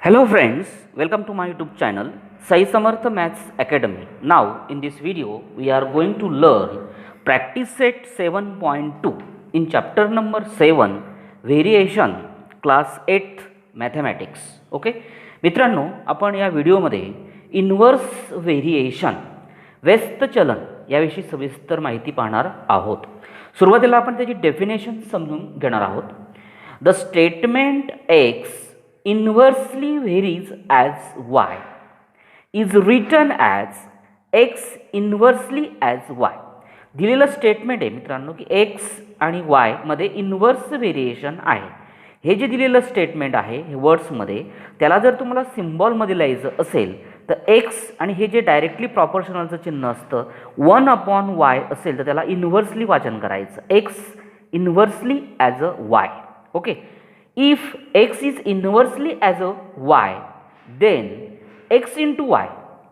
Hello friends, welcome to my YouTube channel Sai Samarth Maths Academy. Now in this video we are going to learn practice set 7.2 in chapter number 7 variation class 8th mathematics. Okay मित्रांनो, आपण या व्हिडिओमध्ये inverse variation व्यस्त चलन याविषयी सविस्तर माहिती पाहणार आहोत. सुरुवातीला आपण त्याची डेफिनेशन समजून घेणार आहोत. The statement x inversely varies as y is written as x inversely as y. दिलेलं स्टेटमेंट आहे मित्रांनो की x आणि y मध्ये इन्व्हर्स व्हेरिएशन आहे. हे जे दिलेलं स्टेटमेंट आहे हे वर्ड्समध्ये, त्याला जर तुम्हाला सिम्बॉलमध्ये लिहायचं असेल तर x आणि हे जे डायरेक्टली प्रॉपोर्शनलचं चिन्ह असतं 1/y असेल तर त्याला इन्व्हर्सली वाचन करायचं, x inversely as a y. Okay, if x is inversely as a y then x into y,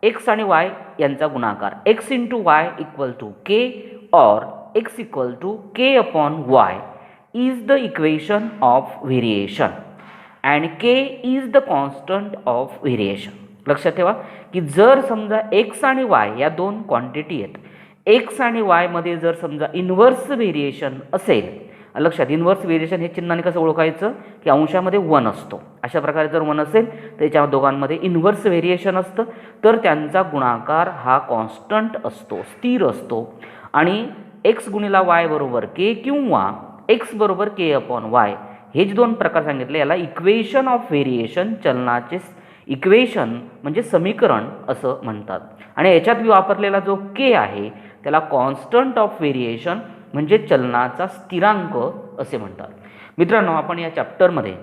x आणि y यांचा गुणाकार x into y equal to k or x equal to k upon y is the equation of variation and k is the constant of variation. लक्षात ठेवा की जर समजा x आणि y या दोन क्वांटिटी आहेत, x आणि y मध्ये जर समजा इन्व्हर्स व्हेरिएशन असेल, लक्षात इन्व्हर्स व्हेरिएशन हे चिन्हाने कसं ओळखायचं की अंशामध्ये 1 असतो, अशा प्रकारे जर 1 असेल तर याच्या दोघांमध्ये इन्व्हर्स व्हेरिएशन असतं, तर त्यांचा गुणाकार हा कॉन्स्टंट असतो, स्थिर असतो. आणि x गुणिला y बरोबर k किंवा x बरोबर k अपॉन y हे जे दोन प्रकार सांगितले याला इक्वेशन ऑफ व्हेरिएशन, चलनाचे इक्वेशन म्हणजे समीकरण असं म्हणतात. आणि याच्यात वापरलेला जो k आहे त्याला कॉन्स्टंट ऑफ व्हेरिएशन म्हणजे चलनाचा स्थिरांक असे म्हणतात. मित्रांनो, आपण या चॅप्टरमध्ये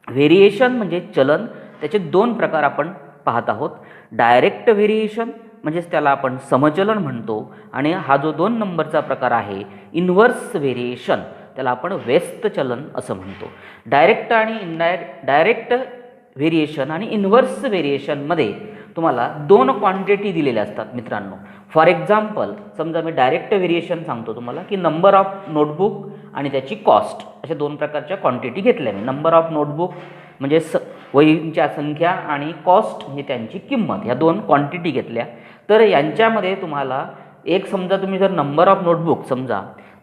व्हेरिएशन म्हणजे चलन त्याचे दोन प्रकार आपण पाहत आहोत. डायरेक्ट व्हेरिएशन म्हणजेच त्याला आपण समचलन म्हणतो, आणि हा जो 2 नंबरचा प्रकार आहे इन्व्हर्स व्हेरिएशन त्याला आपण व्यस्त चलन असं म्हणतो. डायरेक्ट आणि डायरेक्ट व्हेरिएशन आणि इन्व्हर्स व्हेरिएशनमध्ये तुम्हाला 2 क्वांटिटी दिलेल्या असतात मित्रांनो. फॉर एक्झाम्पल, समजा मी डायरेक्ट व्हेरिएशन सांगतो तुम्हाला की नंबर ऑफ नोटबुक आणि त्याची कॉस्ट, अशा 2 प्रकारच्या क्वांटिटी घेतल्या मी. नंबर ऑफ नोटबुक म्हणजे वहींच्या संख्या आणि कॉस्ट म्हणजे त्यांची किंमत, ह्या 2 क्वांटिटी घेतल्या. तर यांच्यामध्ये तुम्हाला एक समजा तुम्ही जर नंबर ऑफ नोटबुक समजा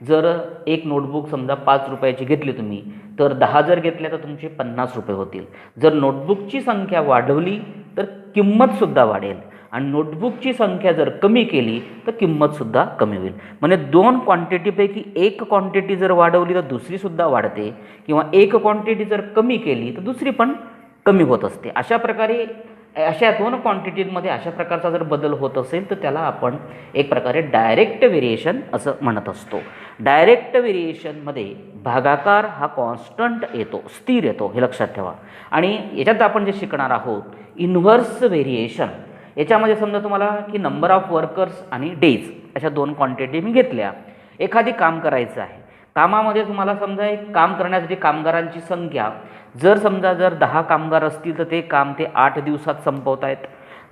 जर एक नोटबुक समजा 5 रुपयाची घेतली तुम्ही, तर 10 जर घेतल्या तर तुमचे 50 रुपये होतील. जर नोटबुकची संख्या वाढवली तर किंमतसुद्धा वाढेल, आणि नोटबुकची संख्या जर कमी केली तर किंमतसुद्धा कमी होईल. म्हणजे 2 क्वांटिटीपैकी एक क्वांटिटी जर वाढवली तर दुसरीसुद्धा वाढते, किंवा एक क्वांटिटी जर कमी केली तर दुसरी पण कमी होत असते. अशा प्रकारे अशा 2 क्वांटिटीमध्ये अशा प्रकारचा जर बदल होत असेल तर त्याला आपण एक प्रकारे डायरेक्ट व्हेरिएशन असं म्हणत असतो. डायरेक्ट व्हेरिएशनमध्ये भागाकार हा कॉन्स्टंट येतो, स्थिर येतो, हे लक्षात ठेवा. आणि याच्यात आपण जे शिकणार आहोत इन्व्हर्स व्हेरिएशन, याच्यामध्ये समजा तुम्हाला की नंबर ऑफ वर्कर्स आणि डेज अशा 2 क्वांटिटी मी घेतल्या. एखादी काम करायचं आहे, कामामध्ये तुम्हाला समजा एक काम करण्यासाठी कामगारांची संख्या जर 10 कामगार असतील तर ते काम 8 दिवसात संपवतायत.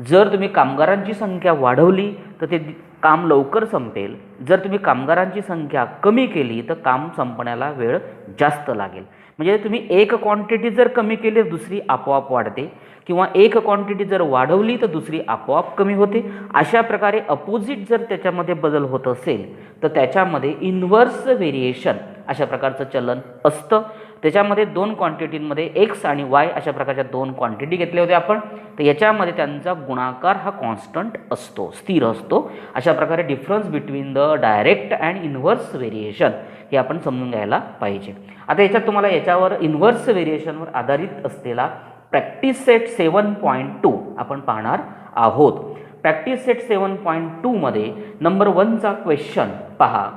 जर तुम्ही कामगारांची संख्या वाढवली तर ते काम लवकर संपेल. जर तुम्ही कामगारांची संख्या कमी केली तर काम संपण्याला वेळ जास्त लागेल. म्हणजे तुम्ही एक क्वांटिटी जर कमी केली तर दुसरी आपोआप वाढते, किंवा एक क्वांटिटी जर वाढवली तर दुसरी आपोआप कमी होते. अशा प्रकारे अपोजिट जर त्याच्यामध्ये बदल होत असेल तर त्याच्यामध्ये इन्व्हर्स व्हेरिएशन अशा प्रकारचं चलन असतं. त्याच्यामध्ये 2 क्वांटिटींमध्ये एक्स आणि वाय अशा प्रकारच्या 2 क्वांटिटी घेतल्या होत्या आपण, तर याच्यामध्ये त्यांचा गुणाकार हा कॉन्स्टंट असतो, स्थिर असतो. अशा प्रकारे difference between the direct and inverse variation हे आपण समजून घ्यायला पाहिजे. आता याच्यात तुम्हाला याच्यावर इन्व्हर्स व्हेरिएशनवर आधारित असलेला प्रॅक्टिस सेट 7.2 आपण पाहणार आहोत. प्रॅक्टिस सेट 7.2 मध्ये नंबर 1चा क्वेश्चन पहा.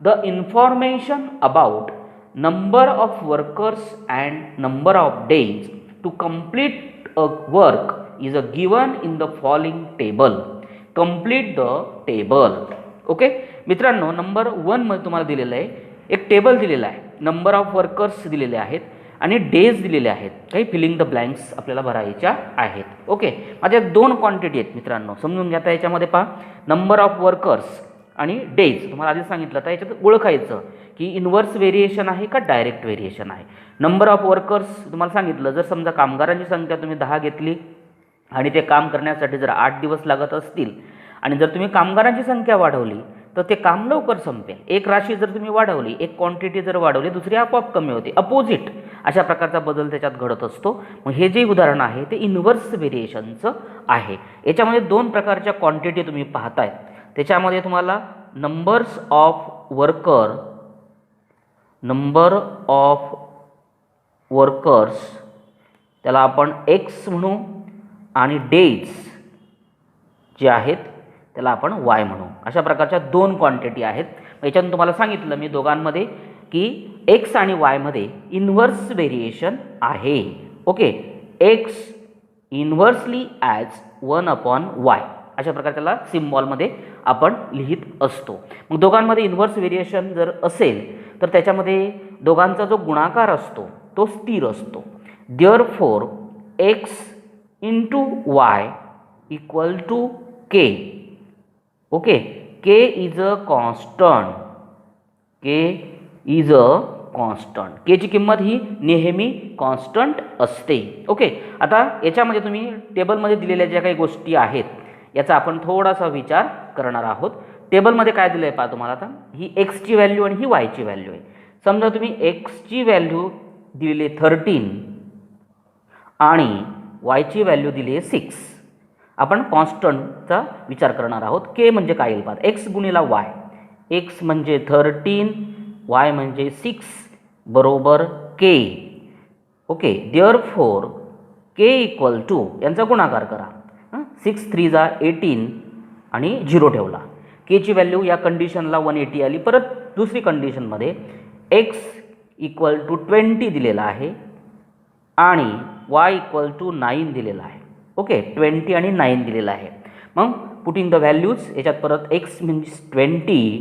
The information about number of workers and number of days to complete a work is given in the following table. Complete the table. Okay मित्रांनो, number 1 मध्ये तुम्हाला दिलेलं आहे, एक टेबल दिलेला आहे, नंबर ऑफ वर्कर्स दिलेले आहेत आणि डेज दिलेले आहेत, काही फिलिंग द ब्लँक्स आपल्याला भरायच्या आहेत. ओके, माझ्या 2 क्वांटिटी आहेत मित्रांनो, समजून घ्या. याच्यामध्ये पहा नंबर ऑफ वर्कर्स आणि डेज तुम्हाला आधी सांगितलं. तर याच्यात ओळखायचं की इन्व्हर्स व्हेरिएशन आहे का डायरेक्ट व्हेरिएशन आहे. नंबर ऑफ वर्कर्स तुम्हाला सांगितलं, जर समजा कामगारांची संख्या तुम्ही 10 घेतली आणि ते काम करण्यासाठी जर 8 दिवस लागत असतील आणि जर तुम्ही कामगारांची संख्या वाढवली तर ते काम लवकर संपेल. एक राशी जर तुम्ही वाढवली, एक क्वांटिटी जर वाढवली, दुसरी आपोआप कमी होते. अपोजिट अशा प्रकारचा बदल त्याच्यात घडत असतो. मग हे जे उदाहरण आहे ते इन्व्हर्स व्हेरिएशनचं आहे. याच्यामध्ये 2 प्रकारच्या क्वांटिटी तुम्ही पाहताय. त्याच्यामध्ये तुम्हाला नंबर ऑफ वर्कर्स त्याला आपण एक्स म्हणू आणि डेज जे आहेत त्याला आपण वाय म्हणू. अशा प्रकारच्या 2 क्वांटिटी आहेत. याच्यातून तुम्हाला सांगितलं मी दोघांमध्ये की एक्स आणि वायमध्ये इन्व्हर्स व्हेरिएशन आहे. Okay, x inversely as 1/y अशा प्रकारे त्याला सिम्बॉलमध्ये आपण लिहित असतो. मग दोघांमध्ये इन्व्हर्स व्हेरिएशन जर असेल तर त्याच्यामध्ये दोघांचा जो गुणाकार असतो तो स्थिर असतो. Therefore X into Y equal to K. Okay, K is a constant. केची किंमत ही नेहमी कॉन्स्टंट असते. ओके, आता याच्यामध्ये तुम्ही टेबलमध्ये दिलेल्या ज्या काही गोष्टी आहेत याचा आपण थोडासा विचार करणार आहोत. टेबलमध्ये काय दिलं आहे पहा तुम्हाला. आता ही एक्सची व्हॅल्यू आणि ही वायची व्हॅल्यू आहे. समजा तुम्ही एक्सची व्हॅल्यू दिलेली 13 आणि वायची व्हॅल्यू दिली आहे 6. आपण कॉन्स्टंटचा विचार करणार आहोत. के म्हणजे काय येईल पहा, एक्स गुणिला वाय. एक्स म्हणजे 13, वाय म्हणजे 6 बरोबर K. Okay, therefore K equal to यांचा गुणाकार करा. 6 3 जा 18 आणि 0 ठेवला. केची व्हॅल्यू या कंडिशनला 180 आली. परत दुसरी कंडिशनमध्ये एक्स इक्वल टू 20 दिलेला आहे आणि वाय इक्वल टू 9 दिलेला आहे. ओके, 20 आणि 9 दिलेला आहे. मग पुटिंग द व्हॅल्यूज याच्यात परत एक्स म्हणजे 20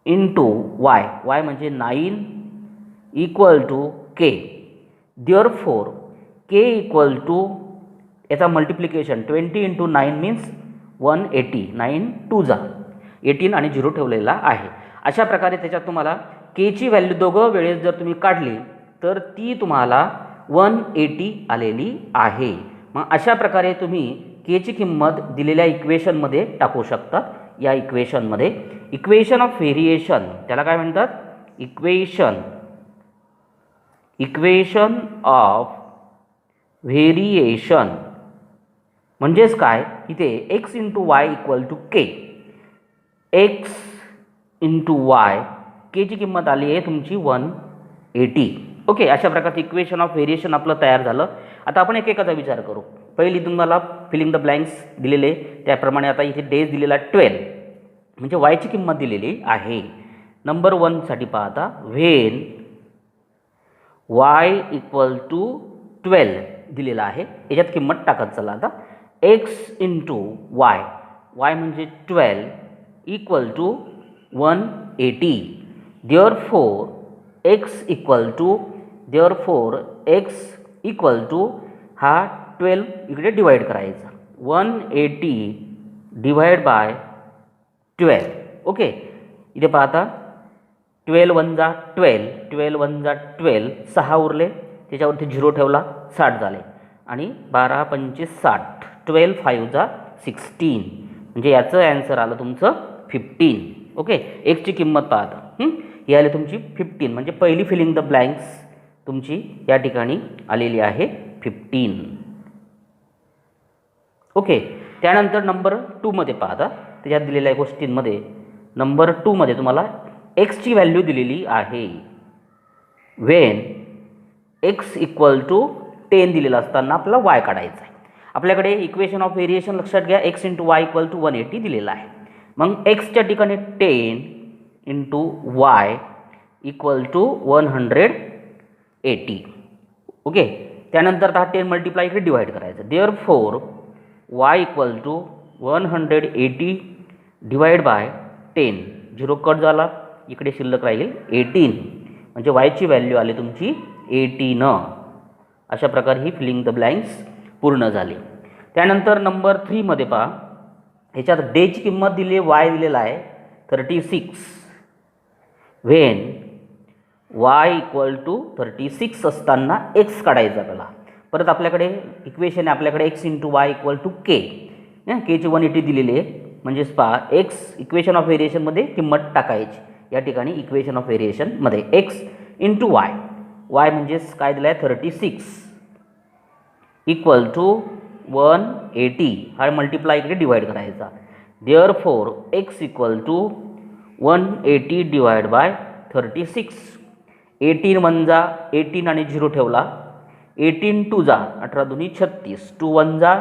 इंटू वाय, वाय म्हणजे 9 equal to K. Therefore K equal to याचा मल्टिप्लिकेशन 20 इंटू 9 मीन्स 180. 9 2 जा 18 आणि 0 ठेवलेला आहे. अशा प्रकारे त्याच्यात तुम्हाला केची व्हॅल्यू दोघं वेळेस जर तुम्ही काढली तर ती तुम्हाला 180 आलेली आहे. मग अशा प्रकारे तुम्ही केची किंमत दिलेल्या इक्वेशनमध्ये टाकू शकता. या इक्वेशनमध्ये इक्वेशन ऑफ व्हेरिएशन त्याला काय म्हणतात, इक्वेशन ऑफ व्हेरिएशन म्हणजेच काय, इथे X into Y equal to K. X into Y, केची किंमत आली आहे तुमची 180. ओके, अशा प्रकारचं इक्वेशन ऑफ व्हेरिएशन आपलं तयार झालं. आता आपण एकेकाचा विचार करू. पहिली तुम्हाला फिलिंग द ब्लँक्स दिलेले त्याप्रमाणे आता इथे डेज दिलेला 12 म्हणजे वायची किंमत दिलेली आहे. नंबर 1 साठी पहा आता, व्हेन वाय इक्वल टू 12 दिलेला आहे. याच्यात किंमत टाकत चला. आता एक्स इंटू वाय, वाय म्हणजे 12 equal to 180. Therefore X equal to हा 12 इकडे डिवाइड करायचा. 180 डिवाइड बाय 12. ओके, इथे पहा आता 12 1 जा 12, 12 1 जा 12, 6 उरले त्याच्यावरती 0 ठेवला, 60 झाले आणि 12 25 60, 12 5 जा 16 म्हणजे याचं ॲन्सर आलं तुमचं 15. ओके, एक्सची किंमत पाहता ही आली तुमची 15 म्हणजे पहिली फिलिंग द ब्लँक्स तुमची या ठिकाणी आलेली आहे 15. ओके, त्यानंतर नंबर 2 मध्ये पाहता त्याच्यात दिलेल्या गोष्टींमध्ये नंबर 2 मध्ये तुम्हाला एक्सची व्हॅल्यू दिलेली आहे. वेन एक्स इक्वल टू 10 दिलेला असताना आपल्याला वाय काढायचा आहे. आपल्याकडे इक्वेशन ऑफ व्हेरिएशन लक्षात घ्या, X into Y equal to 180 दिलेला आहे. मग एक्सच्या ठिकाणी 10 into Y equal to 180. Okay, त्यानंतर हा 10 मल्टिप्लाय इकडे डिवाइड करायचं. Therefore Y equal to 180 divide by 10, 0 cut झाला, इकडे शिल्लक राहील 18 म्हणजे वायची व्हॅल्यू आली तुमची 18. अशा प्रकारे ही फिलिंग द ब्लँक्स पूर्ण झाली. त्यानंतर नंबर 3 मध्ये पहा, ह्याच्यात डेची किंमत दिली आहे, वाय दिलेला आहे 36 व्हेन y इक्वल टू 36 असताना x काढायचा आपल्याला. परत आपल्याकडे इक्वेशन आहे, आपल्याकडे x into Y equal to K. केची 180 दिलेली आहे, म्हणजेच पहा एक्स इक्वेशन ऑफ व्हेरिएशनमध्ये किंमत टाकायची. या ठिकाणी इक्वेशन ऑफ व्हेरिएशनमध्ये एक्स इंटू वाय, वाय म्हणजेच काय दिलं आहे 36 इक्वल टू 180. हा मल्टिप्लाय इकडे डिवाइड करायचा. Therefore X equal to 180 divide by 36. 18 1 जा 18 आणि 0 ठेवला. 18 2 जा 18 दुनी 36, 2 1 जा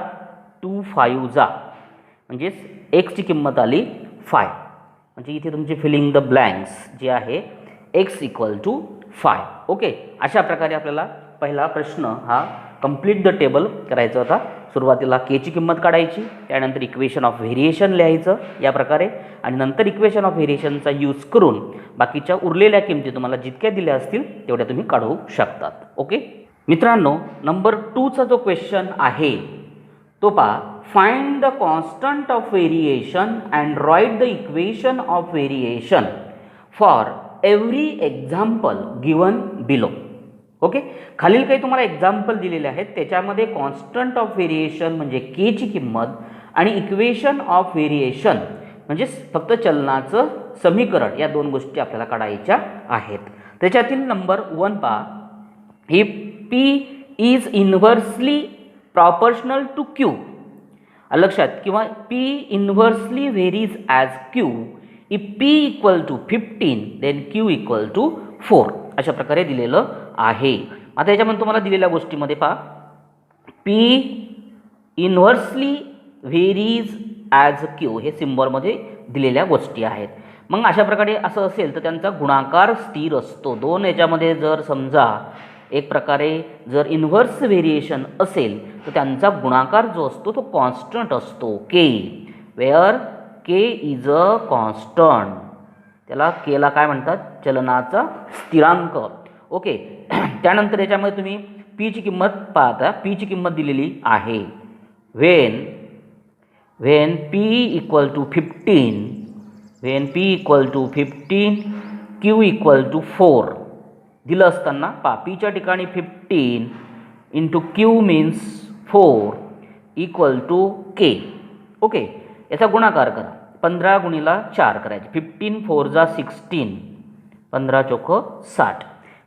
2 5 जा, म्हणजेच एक्सची किंमत आली 5. म्हणजे इथे तुमची फिलिंग द ब्लँक्स जे आहे एक्स इक्वल टू 5. ओके, अशा प्रकारे आपल्याला पहिला प्रश्न हा कंप्लीट द टेबल करायचा होता. सुरुवातीला केची किंमत काढायची, त्यानंतर इक्वेशन ऑफ व्हेरिएशन लिहायचं या प्रकारे, आणि नंतर इक्वेशन ऑफ व्हेरिएशनचा यूज करून बाकीच्या उरलेल्या किमती तुम्हाला जितक्या दिल्या असतील तेवढ्या तुम्ही काढू शकतात. ओके मित्रांनो, नंबर 2चा जो क्वेश्चन आहे तो पहा. Find the constant of variation and write the equation of variation for every example given below. Okay, खालील काही तुम्हाला एक्झाम्पल दिलेले आहेत, त्याच्यामध्ये कॉन्स्टंट ऑफ व्हेरिएशन म्हणजे केची किंमत आणि इक्वेशन ऑफ व्हेरिएशन म्हणजे फक्त चलनाचं समीकरण, या दोन गोष्टी आपल्याला काढायच्या आहेत. त्याच्यातील नंबर 1 पहा. ही P is inversely proportional to Q. लक्षात, किंवा P inversely varies as Q if P equal to 15 then Q equal to 4. अशा प्रकारे दिलेलं आहे. आता याच्यामध्ये तुम्हाला दिलेल्या गोष्टीमध्ये पहा, P inversely varies as Q हे सिम्बॉलमध्ये दिलेल्या गोष्टी आहेत. मग अशा प्रकारे असं असेल तर त्यांचा गुणाकार स्थिर असतो. दोन याच्यामध्ये जर समजा एक प्रकारे जर इन्व्हर्स व्हेरिएशन असेल तर त्यांचा गुणाकार जो असतो तो कॉन्स्टंट असतो, K. Where K is a constant, त्याला केला काय म्हणतात, चलनाचा स्थिरांक. ओके, त्यानंतर याच्यामध्ये तुम्ही पीची किंमत पाहता. पीची किंमत दिलेली आहे when P equal to 15, when P equal to 15 Q equal to 4 दिलं असताना पहा, पीच्या ठिकाणी 15 into Q means 4 equal to K. Okay, याचा गुणाकार करा. 15 गुणिला 4 करायचे. 15 4 जा 16, 15 चोक 60.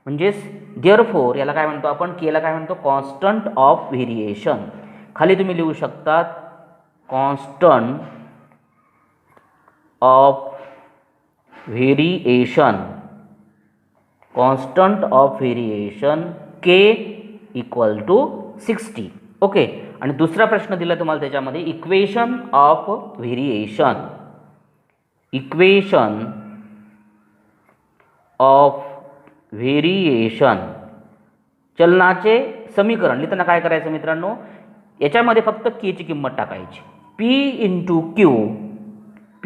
म्हणजेच देअरफॉर याला काय म्हणतो आपण, केला काय म्हणतो, कॉन्स्टंट ऑफ व्हेरिएशन. खाली तुम्ही लिहू शकतात constant of variation, constant of variation K equal to 60. Okay, आणि दुसरा प्रश्न दिला तुम्हाला त्याच्यामध्ये equation of variation, equation of variation चलनाचे समीकरण लिहिताना काय करायचं मित्रांनो, याच्यामध्ये फक्त केची किंमत टाकायची. P into Q, P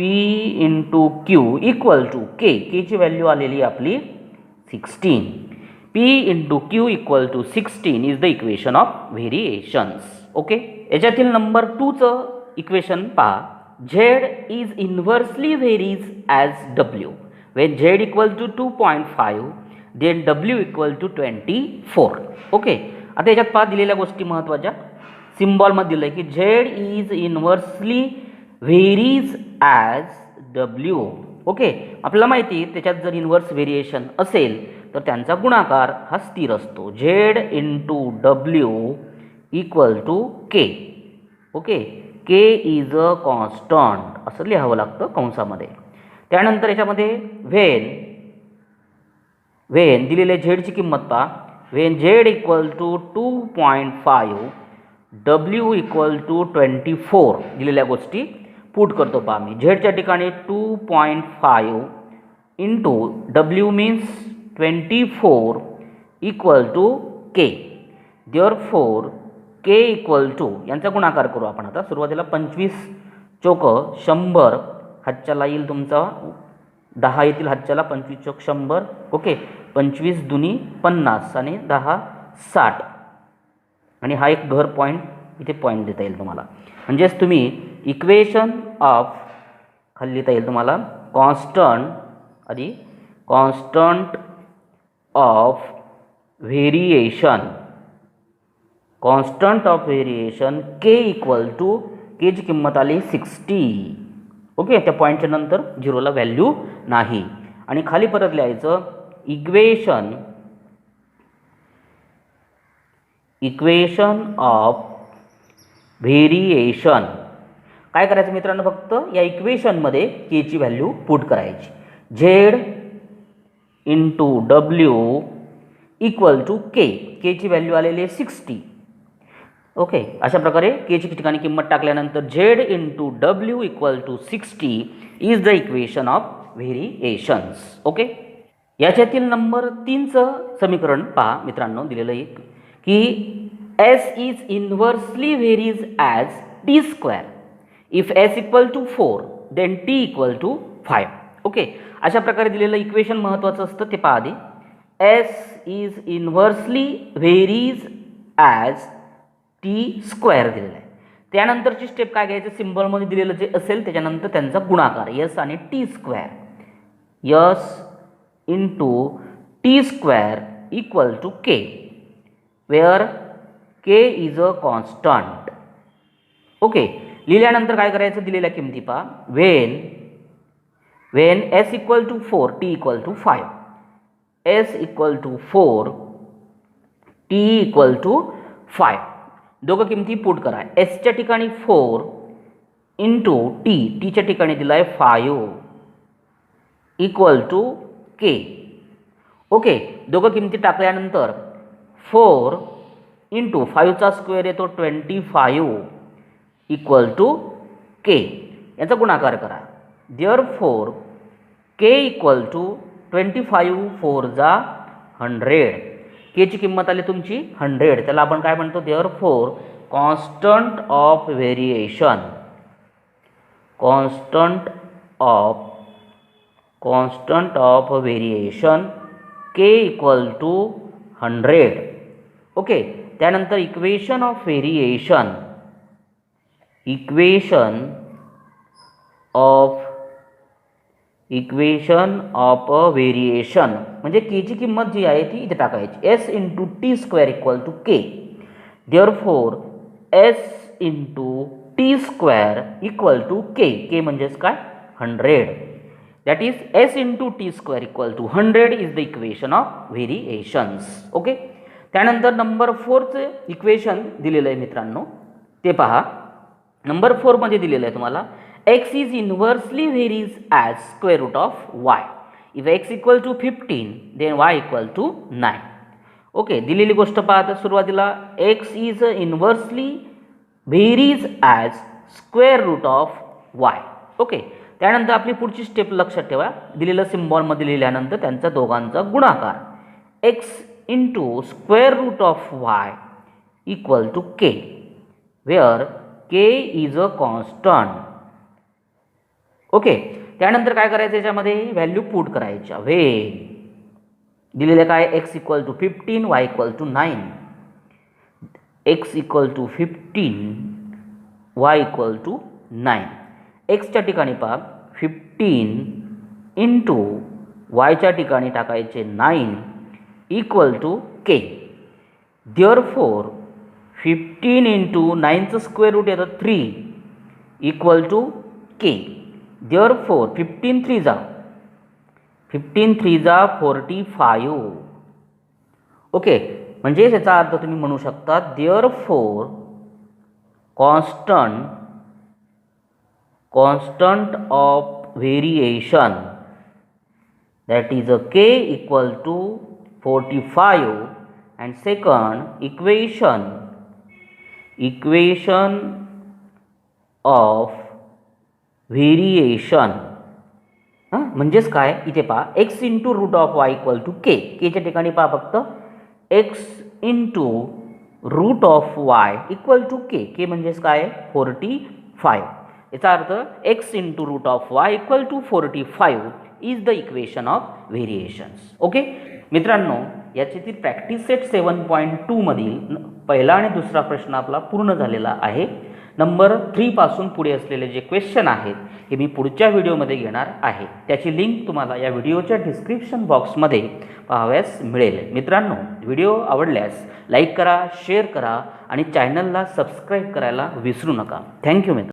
into Q equal to K, केची व्हॅल्यू आलेली आपली 16. P into Q equal to 16 is the equation of variations. Okay, याच्यातील नंबर 2चं इक्वेशन पहा. Z is inversely varies as W. when Z equal to 2.5 then W equal to 24. Okay, आता याच्यात पहा दिलेल्या गोष्टी महत्त्वाच्या. सिम्बॉलमध्ये दिलं आहे की Z is inversely varies as W. Okay, आपल्याला माहिती आहे त्याच्यात जर इन्व्हर्स व्हेरिएशन असेल तर त्यांचा गुणाकार हा स्थिर असतो. Z into W equal to K. Okay, K is a constant असं लिहावं लागतं कंसामध्ये. त्यानंतर याच्यामध्ये व्हेन दिलेले झेडची किंमत पहा. When Z equal to 2.5 W equal to 24 दिलेल्या गोष्टी पुट करतो पहा मी. झेडच्या ठिकाणी 2.5 into W means 24 equal to K. Therefore K equal to यांचा गुणाकार करू आपण आता. सुरुवातीला 25 चोक 100 हातच्याला येईल तुमचा 10 येतील हातच्याला, 25 चोक 100. ओके, 25 दुनी 50 आणि 10 60. आणि हा एक घर पॉईंट इथे पॉईंट देता येईल तुम्हाला. म्हणजेच तुम्ही इक्वेशन ऑफ खाली लिहिता येईल तुम्हाला constant of variation K equal to केची किंमत आली 60. ओके, त्या पॉईंटच्या नंतर झिरोला व्हॅल्यू नाही. आणि खाली परत लिहायचं इक्वेशन ऑफ व्हेरिएशन. काय करायचं मित्रांनो, फक्त या इक्वेशनमध्ये केची व्हॅल्यू पुट करायची. Z into W equal to केची व्हॅल्यू आलेली आहे 60. ओके, अशा प्रकारे केची ठिकाणी किंमत टाकल्यानंतर Z into W equal to 60 is the equation of variations. Okay, याच्यातील नंबर 3चं समीकरण पहा मित्रांनो, दिलेलं आहे की S is inversely varies as T square if S equal to 4 then T equal to 5. Okay, अशा प्रकारे दिलेलं इक्वेशन महत्त्वाचं असतं, ते पहा आधी. S is inversely varies as T square दिलेलं आहे. त्यानंतरची स्टेप काय घ्यायचं, सिम्बॉलमध्ये दिलेलं जे असेल त्याच्यानंतर त्यांचा गुणाकार यस आणि T square. S into T square equal to K where K is a constant. Okay, लिहिल्यानंतर काय करायचं, दिलेल्या किमती पहा. When S equal to 4 T equal to 5, S equal to 4 T equal to 5. दोघं किमती पुट करा. एसच्या ठिकाणी 4 इंटू टीच्या ठिकाणी दिला आहे 5 इक्वल टू के. ओके, दोघं किमती टाकल्यानंतर 4 इंटू 5चा स्क्वेअर येतो 25 इक्वल टू के. याचा गुणाकार करा. देअरफोर के इक्वल टू 25 4 जा 100. केची किंमत आली तुमची 100. त्याला आपण काय म्हणतो, therefore constant of variation K equal to 100. Okay, त्यानंतर इक्वेशन ऑफ व्हेरिएशन म्हणजे केची किंमत जी आहे ती इथे टाकायची. S into T square equal to K. Therefore S into T square equal to K म्हणजेच काय 100. That is S into T square equal to 100 is the equation of variations. Okay, त्यानंतर नंबर 4चं इक्वेशन दिलेलं आहे मित्रांनो, ते पहा. Number 4 मध्ये दिलेलं आहे तुम्हाला x is inversely varies as square root of y. If x equal to 15 then y equal to 9. Okay, दिलेली गोष्ट पाहता सुरुवातीला x is inversely varies as square root of y. Okay, त्यानंतर आपली पुढची स्टेप लक्षात ठेवा. दिलेलं सिम्बॉलमध्ये लिहिल्यानंतर त्यांचा दोघांचा गुणाकार x into square root of y equal to K where K is a constant. Okay, त्यानंतर काय करायचं, याच्यामध्ये व्हॅल्यू पुट करायच्या. दिलेलं काय, x equal to 15 y equal to 9. x equal to 15 y equal to 9. एक्सच्या ठिकाणी पहा 15 इंटू वायच्या ठिकाणी टाकायचे 9 equal to K. Therefore 15 into 9चं स्क्वेअर रूट येतं 3 इक्वल टू के. देअरफोर 15 3 जा 45. ओके, म्हणजे याचा अर्थ तुम्ही म्हणू शकता therefore constant of variation that is a k equal to 45 and second equation of variation. म्हणजेच काय, इथे पहा x into root of y equal to K. केच्या ठिकाणी पहा फक्त x into root of y equal to K म्हणजेच काय 45. याचा अर्थ x into root of y equal to 45 is the equation of variations. Okay मित्रांनो, याची प्रॅक्टिस सेट 7.2 मधील पहिला आणि दुसरा प्रश्न आपला पूर्ण झालेला आहे. नंबर 3 पासून पुढे असलेले जे क्वेश्चन आहेत हे मी पुढच्या व्हिडिओमध्ये घेणार आहे. त्याची लिंक तुम्हाला या व्हिडिओच्या डिस्क्रिप्शन बॉक्समध्ये पाहावयास मिळेल. मित्रांनो, व्हिडिओ आवडल्यास लाईक करा, शेअर करा आणि चॅनलला सबस्क्राईब करायला विसरू नका. थँक्यू मित्र.